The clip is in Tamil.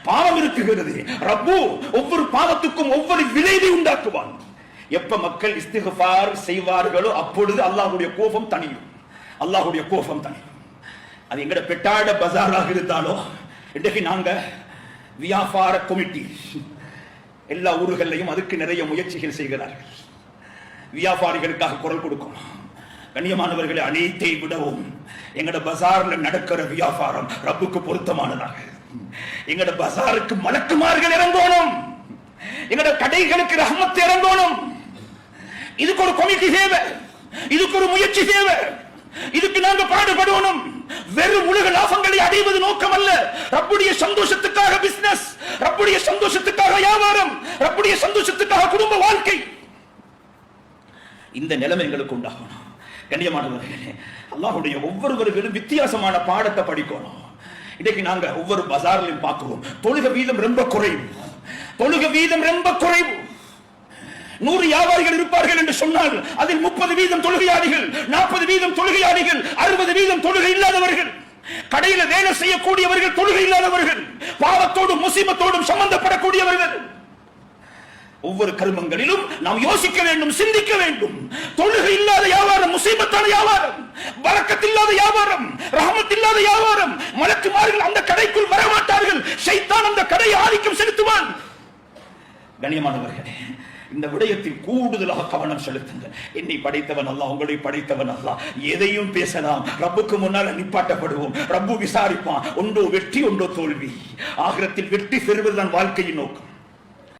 பாவம் இருக்குகிறது. ரப்பு ஒவ்வொரு பாவத்துக்கும் ஒவ்வொரு விளைவை உண்டாக்குவான். எப்ப மக்கள் இஸ்திக்ஃபார் செய்வார்களோ அப்பொழுது அல்லாஹ்வுடைய கோபம் தணியும். அல்லாஹ்வுடைய கோபம் தணியும். அது எங்கட பெட்டாட பஜாராக இருந்தாலும் இன்றைக்கு நாங்க வியாபார கமிட்டி எல்லா ஊர்களையும் அதுக்கு நிறைய முயற்சிகள் செய்கிறார்கள். வியாபாரிகளுக்காக குரல் கொடுக்கும். கண்ணியமானவர்களை, அனைத்தை விடவும் எங்கட பஜார்ல நடக்கிற வியாபாரம் ரப்புக்கு பொருத்தமானதாக. எங்கட பஜாருக்கு மலக்குமார்கள் இறங்கணும். எங்கட கடைகளுக்கு ரஹ்மத் இறங்கணும். இதுக்கு ஒரு கமிட்டி தேவை. இதுக்கு ஒரு முயற்சி தேவை. இதுக்கு நாங்க பாடுபடணும். வெறும் உலக லாபங்களை அடைவது நோக்கம் அல்ல. ரப்புடைய சந்தோஷத்துக்காக பிசினஸ், ரப்புடைய சந்தோஷத்துக்காக வியாபாரம், ரப்புடைய சந்தோஷத்துக்காக குடும்ப வாழ்க்கை. இந்த நிலைமை எங்களுக்கு உண்டாகணும். கண்ணியமானவர்களே, அல்லாஹ்வுடைய ஒவ்வொருவர்களும் வித்தியாசமான பாடத்தை படிக்கணும். இன்னைக்கு நாங்க ஒவ்வொரு பஜார்லையும் பார்க்கிறோம், தொழுகை வீதம் ரொம்ப குறைவு. தொழுகை வீதம் ரொம்ப குறைவு. 100 வியாபாரிகள் இருப்பார்கள் என்று சொன்னால் அதில் 30 வீதம் தொழுகையாளிகள், 40 வீதம் தொழுகையாளிகள், 60 வீதம் தொழுகை இல்லாதவர்கள். கடையில வேலை செய்யக்கூடியவர்கள் தொழுகை இல்லாதவர்கள், பாவத்தோடும் முசீபத்தோடும் சம்பந்தப்படக்கூடியவர்கள். ஒவ்வொரு கர்மங்களிலும் நாம் யோசிக்க வேண்டும், சிந்திக்க வேண்டும். தொழுகை இல்லாத வியாபாரம் முசீபத்தான வியாபாரம், பரக்கத் இல்லாத வியாபாரம், ரஹமத் இல்லாத வியாபாரம். மலக்குமார்கள் அந்த கடைக்குள் வரமாட்டார்கள். ஷைத்தான் அந்த கடையை ஆதிக்கம் செலுத்துவான். கண்ணியமானவர்களே, இந்த விடயத்தில் கூடுதலாக கவனம் செலுத்துங்கள். என்னை படைத்தவன் அல்லாஹ், உங்களை படைத்தவன் அல்லாஹ். எதையும் பேசலாம், ரப்புக்கு முன்னால் நிப்பாட்டப்படுவோம். ரப்பு விசாரிப்பான். ஒன்றோ வெற்றி, ஒன்றோ தோல்வி. ஆகிரத்தில் வெற்றி பெறுவதுதான் வாழ்க்கையின் நோக்கம்.